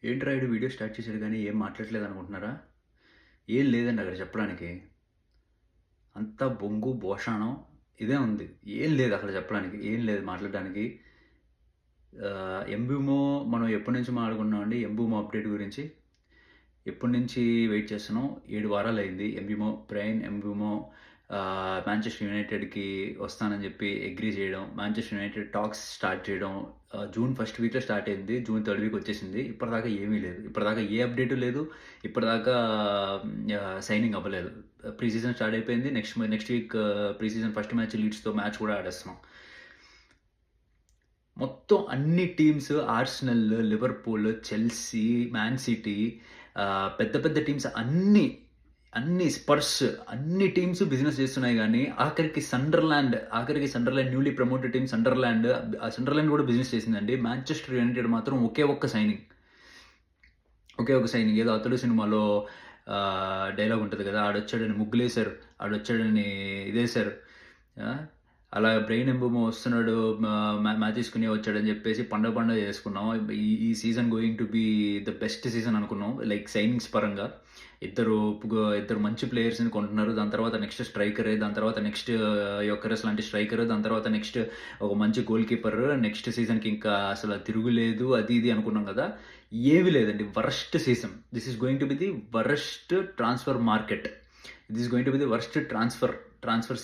ఏంట్రా ఈడు video start చేసాడు కానీ ఏం మాట్లాడట్లేదు అనుకుంటున్నారా? ఏం లేదండి అక్కడ చెప్పడానికి. అంతా బొంగు, బోషాణం ఇదే ఉంది. ఏం లేదు అక్కడ చెప్పడానికి. ఏం లేదు మాట్లాడడానికి. ఎంబూమో మనం ఎప్పటినుంచి మాట్లాడుకున్నామండి ఎంబూమో అప్డేట్ గురించి. ఎప్పటినుంచి వెయిట్ చేస్తున్నాం. 7 వారాలయింది. ఎంబూమో మాంచెస్టర్ యునైటెడ్‌కి వస్తానని చెప్పి అగ్రీ చేయడం. మాంచెస్టర్ యునైటెడ్ టాక్స్ స్టార్ట్ చేయడం. జూన్ ఫస్ట్ వీక్‌లో స్టార్ట్ అయింది. జూన్ థర్డ్ వీక్ వచ్చేసింది. ఇప్పటిదాకా ఏమీ లేదు. ఇప్పటిదాకా ఏ అప్డేటు లేదు. ఇప్పటిదాకా సైనింగ్ అవ్వలేదు. ప్రీ సీజన్ స్టార్ట్ అయిపోయింది. Next week pre season first match లీడ్స్‌తో మ్యాచ్ కూడా ఆడేస్తున్నాం. మొత్తం అన్ని teams Arsenal, Liverpool, Chelsea, Man City పెద్ద పెద్ద టీమ్స్ అన్ని స్పర్స్ అన్ని టీమ్స్ బిజినెస్ చేస్తున్నాయి కానీ ఆఖరికి సండర్లాండ్ న్యూలీ ప్రమోటెడ్ టీమ్ సండర్లాండ్ కూడా బిజినెస్ చేసిందండి. మాంచెస్టర్ యునైటెడ్ మాత్రం ఒకే ఒక్క సైనింగ్ ఏదో అతడు సినిమాలో డైలాగ్ ఉంటుంది కదా, ఆడొచ్చాడని ముగ్గులేశారు, ఆడొచ్చాడని ఇదేశారు. అలా బ్రెయిన్ ఎంబూమో వస్తున్నాడు, మ్యాచ్ తీసుకునే వచ్చాడని చెప్పేసి పండగ చేసుకున్నాం. ఈ season going to be the best season అనుకున్నాం. లైక్ సైనింగ్స్ పరంగా ఇద్దరు మంచి ప్లేయర్స్ని కొంటున్నారు. దాని తర్వాత నెక్స్ట్ స్ట్రైకర్, దాని తర్వాత నెక్స్ట్ యొక్కరస్ లాంటి స్ట్రైకర్, దాని తర్వాత నెక్స్ట్ ఒక మంచి గోల్ కీపర్. నెక్స్ట్ సీజన్కి ఇంకా అసలు తిరుగులేదు అది ఇది అనుకున్నాం కదా. ఏమీ లేదండి. Worst season. This is going to be the worst transfer market. This is going to be the worst transfer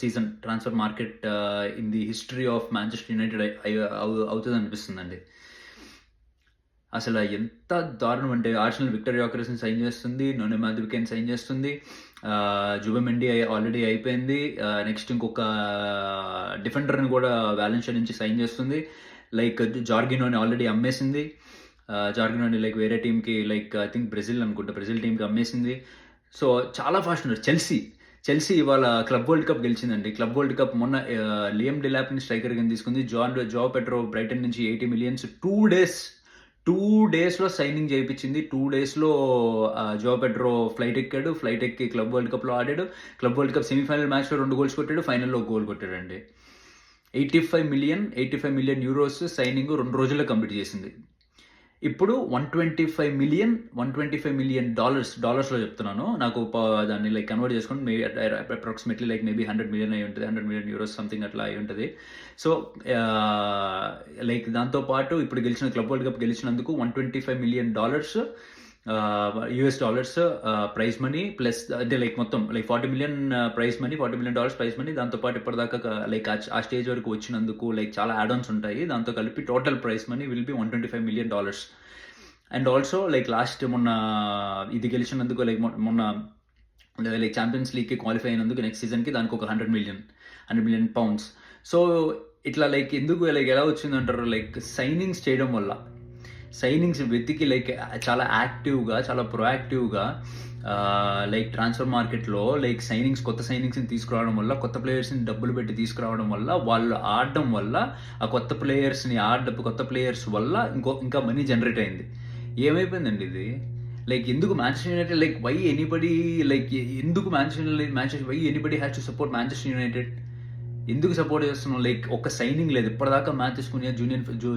season, transfer market in the history of Manchester United అవుతుంది అనిపిస్తుందండి. అసలు ఎంత దారుణం అంటే ఆర్సెనల్ విక్టర్ యాకరెస్ని సైన్ చేస్తుంది, no no మాదువికేని sign చేస్తుంది, జుబెమెండి already అయిపోయింది. Next ఇంకొక డిఫెండర్ని కూడా వాలెన్షియా నుంచి సైన్ చేస్తుంది. లైక్ జార్గినోని ఆల్రెడీ అమ్మేసింది. జార్గినోని లైక్ వేరే టీంకి, లైక్ ఐ థింక్ బ్రెజిల్ టీంకి అమ్మేసింది. సో చాలా ఫాస్ట్ ఉన్నారు. చెల్సీ ఇవాళ క్లబ్ వరల్డ్ కప్ గెలిచిందండి. క్లబ్ వరల్డ్ కప్ మొన్న లియం డెలాప్ని స్ట్రైకర్ కింద తీసుకుంది. జో పెడ్రో బ్రైటన్ నుంచి 80 million 2 డేస్లో సైనింగ్ చేయించింది. 2 డేస్లో జో పెడ్రో ఫ్లైట్ ఎక్కి క్లబ్ వరల్డ్ కప్లో ఆడాడు. క్లబ్ వరల్డ్ కప్ సెమీఫైనల్ మ్యాచ్లో 2 goals కొట్టాడు, ఫైనల్లో గోల్ కొట్టాడండి. 85 million euros సైనింగ్ 2 రోజుల్లో కంప్లీట్ చేసింది. ఇప్పుడు $125 million డాలర్స్లో చెప్తున్నాను. నాకు దాన్ని లైక్ కన్వర్ట్ చేసుకుని అప్రాక్సిమేట్లీ లైక్ మేబీ 100 million అయి ఉంటుంది, 100 million euros సంథింగ్ అట్లా అయి ఉంటుంది. సో లైక్ దాంతోపాటు ఇప్పుడు గెలిచిన క్లబ్ వరల్డ్ కప్ గెలిచినందుకు $125 million US dollars prize money plus అంటే లైక్ మొత్తం లైక్ $40 million ప్రైజ్ మనీ. దాంతోపాటు ఇప్పటిదాకా లైక్ ఆ స్టేజ్ వరకు వచ్చినందుకు లైక్ చాలా యాడ్-ఆన్స్ ఉంటాయి. దాంతో కలిపి total prize money will be $125 million. And also like last మొన్న ఇది గెలిచినందుకు లైక్ మొన్న లైక్ ఛాంపియన్స్ లీగ్కి క్వాలిఫై అయినందుకు నెక్స్ట్ సీజన్కి దానికి ఒక $100 million pounds. సో ఇట్లా లైక్ ఎందుకు లైక్ ఎలా వచ్చిందంటారు, లైక్ సైనింగ్స్ చేయడం వల్ల, సైనింగ్స్ వెతికి లైక్ చాలా యాక్టివ్గా, చాలా ప్రొయాక్టివ్గా లైక్ ట్రాన్స్ఫర్ మార్కెట్లో లైక్ కొత్త సైనింగ్స్ని తీసుకురావడం వల్ల, కొత్త ప్లేయర్స్ని డబ్బులు పెట్టి తీసుకురావడం వల్ల, వాళ్ళు ఆడడం వల్ల, ఆ కొత్త ప్లేయర్స్ వల్ల ఇంకా మనీ జనరేట్ అయింది. ఏమైపోయిందండి ఇది? లైక్ ఎందుకు Manchester United like why anybody has to support Manchester United? ఎందుకు సపోర్ట్ చేస్తున్నాం? లైక్ ఒక సైనింగ్ లేదు ఇప్పటిదాకా. మ్యాచ్ తీసుకుని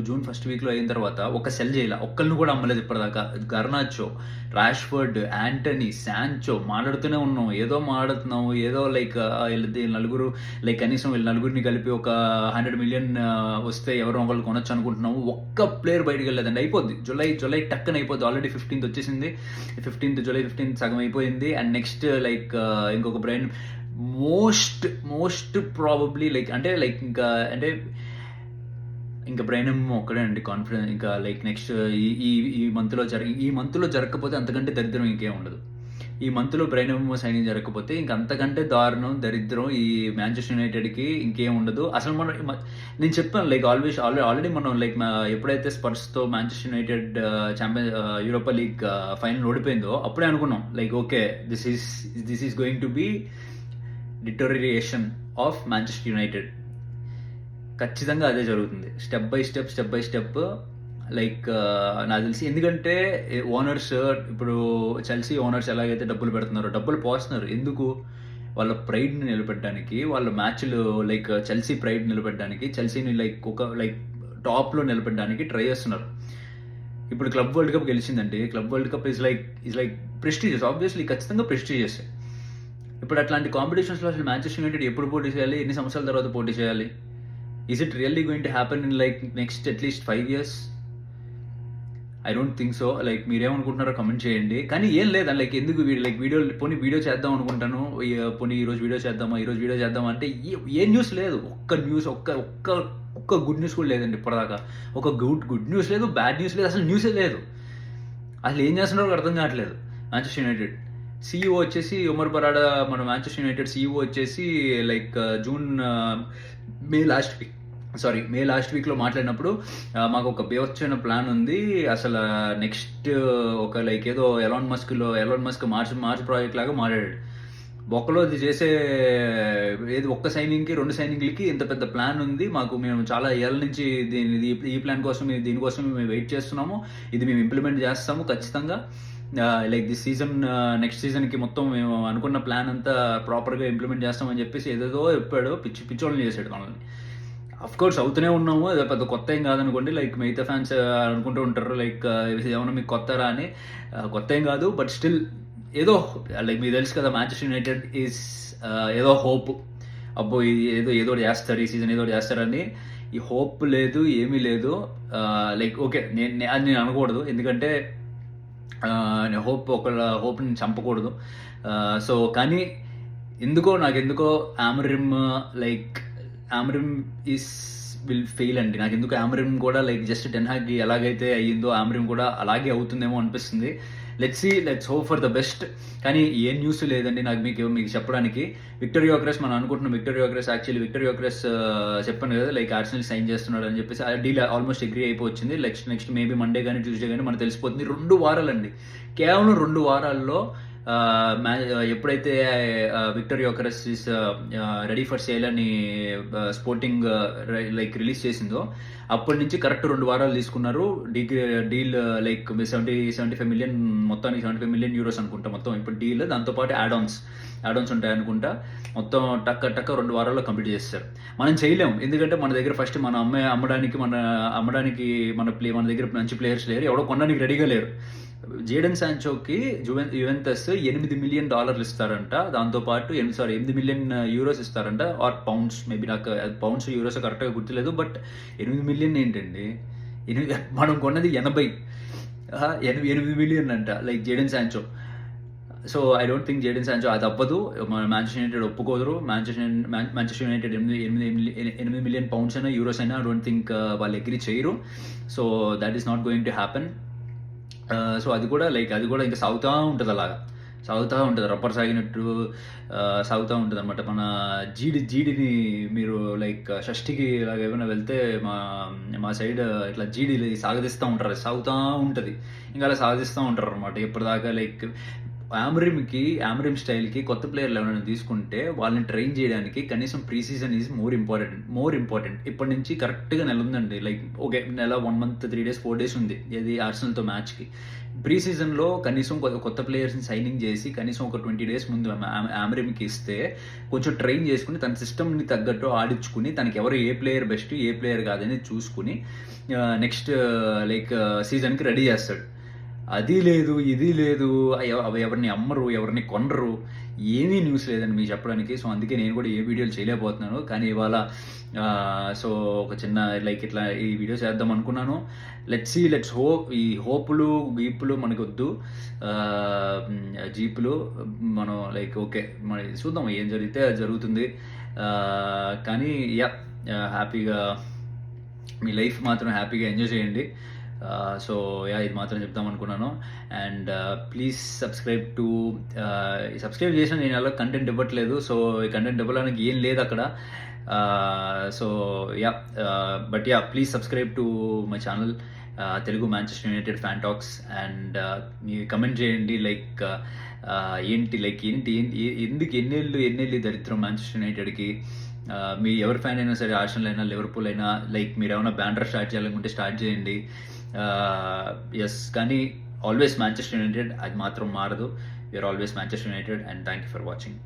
జూన్ ఫస్ట్ వీక్లో అయిన తర్వాత ఒక సెల్ చేయాల, ఒక్కరిని కూడా అమ్మలేదు ఇప్పటిదాకా. గర్నాచో, రాష్ఫర్డ్, యాంటనీ, శాంచో మాట్లాడుతూనే ఉన్నాం. ఏదో లైక్ నలుగురు లైక్ కనీసం వీళ్ళు నలుగురిని కలిపి ఒక $100 million వస్తే ఎవరో ఒకళ్ళు కొనొచ్చు అనుకుంటున్నాము. ఒక్క ప్లేయర్ బయటకు వెళ్ళలేదండి. అయిపోద్ది జూలై టక్కన అయిపోద్ది. ఆల్రెడీ 15th వచ్చేసింది. జూలై 15th సగం అయిపోయింది. అండ్ నెక్స్ట్ లైక్ ఇంకొక బ్రైన్ మోస్ట్ ప్రాబబ్లీ లైక్ ఇంకా బ్రైన్ ఒక్కడే అండి కాన్ఫిడెన్స్. ఇంకా లైక్ నెక్స్ట్ ఈ మంత్లో జరగకపోతే అంతకంటే దరిద్రం ఇంకేం ఉండదు. ఈ మంత్లో బ్రైన్ సైనింగ్ జరగకపోతే ఇంక అంతకంటే దారుణం, దరిద్రం ఈ మాంచెస్టర్ యునైటెడ్కి ఇంకేం ఉండదు. అసలు నేను చెప్పాను లైక్ ఆల్రెడీ మనం లైక్ ఎప్పుడైతే స్పర్స్తో Manchester United Europa League final ఓడిపోయిందో అప్పుడే అనుకున్నాం like okay this is going to be deterioration of Manchester United. ఖచ్చితంగా అదే జరుగుతుంది. స్టెప్ బై స్టెప్ లైక్ నాకు తెలిసి. ఎందుకంటే ఓనర్స్ ఇప్పుడు చెల్సీ ఓనర్స్ ఎలాగైతే డబ్బులు పెడుతున్నారో, డబ్బులు పోస్తున్నారు ఎందుకు? వాళ్ళ ప్రైడ్ని నిలబెట్టడానికి, వాళ్ళ మ్యాచ్లు లైక్ చెల్సీ ప్రైడ్ నిలబెట్టడానికి, చెల్సీని లైక్ టాప్లో నిలబెట్టడానికి ట్రై చేస్తున్నారు. ఇప్పుడు క్లబ్ వరల్డ్ కప్ గెలిచిందంటే club world cup is like prestigious, obviously ఖచ్చితంగా ప్రెస్టీజియస్. ఇప్పుడు అట్లాంటి కాంపిటీషన్స్లో అసలు మ్యాంచెస్టర్ యునైటెడ్ ఎప్పుడు పోటీ చేయాలి, ఎన్ని సంవత్సరాల తర్వాత పోటీ చేయాలి? Is it really going to happen in like next at least 5 years? I don't think so. Like మీరేమనుకుంటున్నారో కమెంట్ చేయండి. కానీ ఏం లేదా లైక్ ఎందుకు లైక్ వీడియో చేద్దాం అనుకుంటాను, పోనీ ఈరోజు వీడియో చేద్దామా అంటే ఏ న్యూస్ లేదు. ఒక్క గుడ్ న్యూస్ కూడా లేదండి ఇప్పటిదాకా. ఒక గుడ్ న్యూస్ లేదు, బ్యాడ్ న్యూస్ లేదు, అసలు న్యూసే లేదు. అసలు ఏం చేస్తున్నారో అర్థం కావట్లేదు. మ్యాంచెస్టర్ యునైటెడ్ CEO వచ్చేసి ఉమర్ బరాడా, మన మ్యాంచెస్టర్ యునైటెడ్ CEO వచ్చేసి లైక్ మే లాస్ట్ వీక్లో మాట్లాడినప్పుడు మాకు ఒక బేవచ్చైన ప్లాన్ ఉంది, అసలు నెక్స్ట్ ఒక లైక్ ఏదో ఎలాన్ మస్క్ మార్చ్ ప్రాజెక్ట్ లాగా మాట్లాడాడు. బొక్కలో అది చేసే ఏది ఒక్క సైనింగ్కి 2 సైనింగ్లకి ఇంత పెద్ద ప్లాన్ ఉంది మాకు, మేము చాలా ఏళ్ళ నుంచి ఈ ప్లాన్ కోసం దీనికోసం మేము వెయిట్ చేస్తున్నాము, ఇది మేము ఇంప్లిమెంట్ చేస్తాము ఖచ్చితంగా, లైక్ దిస్ సీజన్ నెక్స్ట్ సీజన్కి మొత్తం మేము అనుకున్న ప్లాన్ అంతా ప్రాపర్గా ఇంప్లిమెంట్ చేస్తామని చెప్పేసి ఏదేదో చెప్పాడు, పిచ్చోళ్ళని చేశాడు మనల్ని. అఫ్ కోర్స్ అవుతూనే ఉన్నాము, అదే పెద్ద కొత్త ఏం కాదనుకోండి. లైక్ మిగతా ఫ్యాన్స్ అనుకుంటూ ఉంటారు లైక్ ఏమన్నా మీకు కొత్తరా అని. కొత్త ఏం కాదు, బట్ స్టిల్ ఏదో లైక్ మీకు తెలుసు కదా, మ్యాంచెస్టర్ యునైటెడ్ ఈజ్ ఏదో హోప్, అబ్బో ఏదో చేస్తారు ఈ సీజన్, ఏదో చేస్తారని. ఈ హోప్ లేదు, ఏమీ లేదు. లైక్ ఓకే, నేను అనకూడదు, ఎందుకంటే హోప్ని చంపకూడదు. సో కానీ నాకెందుకో ఆమరిమ్ విల్ ఫెయిల్ అండి. నాకెందుకు ఆమరిమ్ కూడా లైక్ జస్ట్ టెన్ హాగ్కి ఎలాగైతే అయ్యిందో ఆమరిమ్ కూడా అలాగే అవుతుందేమో అనిపిస్తుంది. Let's hope for the best. కానీ ఏ న్యూస్ లేదండి నాకు మీకు చెప్పడానికి. విక్టర్ యోకరెస్ మనం అనుకుంటున్నాం, విక్టర్ యోకరెస్ చెప్పాను కదా లైక్ ఆర్సెనల్ సైన్ చేస్తున్నాడు అని చెప్పేసి, ఆ డీల్ ఆల్మోస్ట్ అగ్రీ అయిపోయింది. నెక్స్ట్ మేబీ మండే కానీ ట్యూస్డే కానీ మనకు తెలిసిపోతుంది. 2 వారాలండి, కేవలం 2 వారాల్లో ఎప్పుడైతే Victor Gyokeres is ready for sale అని స్పోర్టింగ్ లైక్ రిలీజ్ చేసిందో అప్పటి నుంచి కరెక్ట్ 2 వారాలు తీసుకున్నారు. డీల్ లైక్ 75 మిలియన్, మొత్తానికి 75 మిలియన్ యూరోస్ అనుకుంటా మొత్తం ఇప్పుడు డీల్. దాంతోపాటు యాడ్-ఆన్స్ ఉంటాయి అనుకుంటా. మొత్తం టక్క 2 వారాల్లో కంప్లీట్ చేస్తారు. మనం చేయలేం, ఎందుకంటే మన దగ్గర ఫస్ట్ మన అమ్మడానికి మన దగ్గర మంచి ప్లేయర్స్ లేరు, ఎవడో కొనడానికి రెడీగా లేరు. జేడన్ శాంచోకి యువెంటస్ $8 మిలియన్ ఇస్తారంట, దాంతోపాటు 8 మిలియన్ యూరోస్ ఇస్తారంట, ఆర్ పౌండ్స్, మేబీ నాకు పౌండ్స్ యూరోస్ కరెక్ట్గా గుర్తులేదు. బట్ 8 మిలియన్ ఏంటండి, మనం కొన్నది 8 మిలియన్ అంట like Jadon Sancho. So I don't think Jadon Sancho అది అవ్వదు, మ్యాంచెస్టర్ యునైటెడ్ ఒప్పుకోదురు. మ్యాంచెస్టర్ యునైటెడ్ 8 మిలియన్ పౌండ్స్ అయినా యూరోస్ అయినా ఐ డోంట్ థింక్ వాళ్ళు అగ్రీ చేయరు. So that is not going to happen. So అది కూడా ఇంకా సాగుతూ ఉంటుంది రబ్బర్ సాగినట్టు సాగుతూ ఉంటుంది అనమాట. మన జీడిని మీరు లైక్ షష్ఠికి ఇలాగ ఏమైనా వెళ్తే మా సైడ్ ఇట్లా జీడి సాగదీస్తూ ఉంటారు, సాగుతూ ఉంటుంది, ఇంకా అలా సాగదీస్తూ ఉంటారు అనమాట ఎప్పటిదాకా. లైక్ ఆమరిమ్ స్టైల్కి కొత్త ప్లేయర్లు ఎవరైనా తీసుకుంటే వాళ్ళని ట్రైన్ చేయడానికి కనీసం pre season is more important. ఇప్పటి నుంచి కరెక్ట్గా నెల ఉందండి, లైక్ ఓకే నెల 1 month 3 days 4 days ఉంది ఏది ఆర్సెనల్తో మ్యాచ్కి. ప్రీ సీజన్లో కనీసం కొత్త ప్లేయర్స్ని సైనింగ్ చేసి కనీసం ఒక 20 days ముందు ఆమరిమ్కి ఇస్తే కొంచెం ట్రైన్ చేసుకుని తన సిస్టమ్ని తగ్గట్టు ఆడించుకుని తనకి ఎవరు ఏ ప్లేయర్ బెస్ట్ ఏ ప్లేయర్ కాదని చూసుకుని నెక్స్ట్ లైక్ సీజన్కి రెడీ చేస్తాడు. అది లేదు, ఇది లేదు, ఎవరిని అమ్మరు, ఎవరిని కొనరు, ఏమీ న్యూస్ లేదండి మీకు చెప్పడానికి. సో అందుకే నేను కూడా ఏ వీడియోలు చేయలేకపోతున్నాను. కానీ ఇవాళ సో ఒక చిన్న లైక్ ఇట్లా ఈ వీడియో చేద్దాం అనుకున్నాను. Let's hope. ఈ హోపులు గీపులు మనకు వద్దు, జీపులు మనం లైక్ ఓకే మరి చూద్దాం ఏం జరిగితే అది జరుగుతుంది. కానీ హ్యాపీగా మీ లైఫ్ మాత్రం హ్యాపీగా ఎంజాయ్ చేయండి. సో ఇది మాత్రం చెప్దాం అనుకున్నాను. అండ్ ప్లీజ్ సబ్స్క్రైబ్ చేసిన నేను అలా కంటెంట్ ఇవ్వట్లేదు. సో ఈ కంటెంట్ ఇవ్వడానికి ఏం లేదు అక్కడ. So but please subscribe to my channel Telugu Manchester United fan talks. And మీరు కమెంట్ చేయండి లైక్ ఏంటి ఎందుకు ఎన్నేళ్ళు దరిద్రం మ్యాంచెస్టర్ యునైటెడ్కి. మీ ఎవరి ఫ్యాన్ అయినా సరే, ఆర్సెనల్ అయినా లివర్పూల్ అయినా, లైక్ మీరు ఏమైనా బ్యానర్ స్టార్ట్ చేయాలనుకుంటే స్టార్ట్ చేయండి. కానీ ఆల్వేస్ మ్యాంచెస్టర్ యునైటెడ్, అది మాత్రం మారదు. We are always Manchester United. And thank you for watching.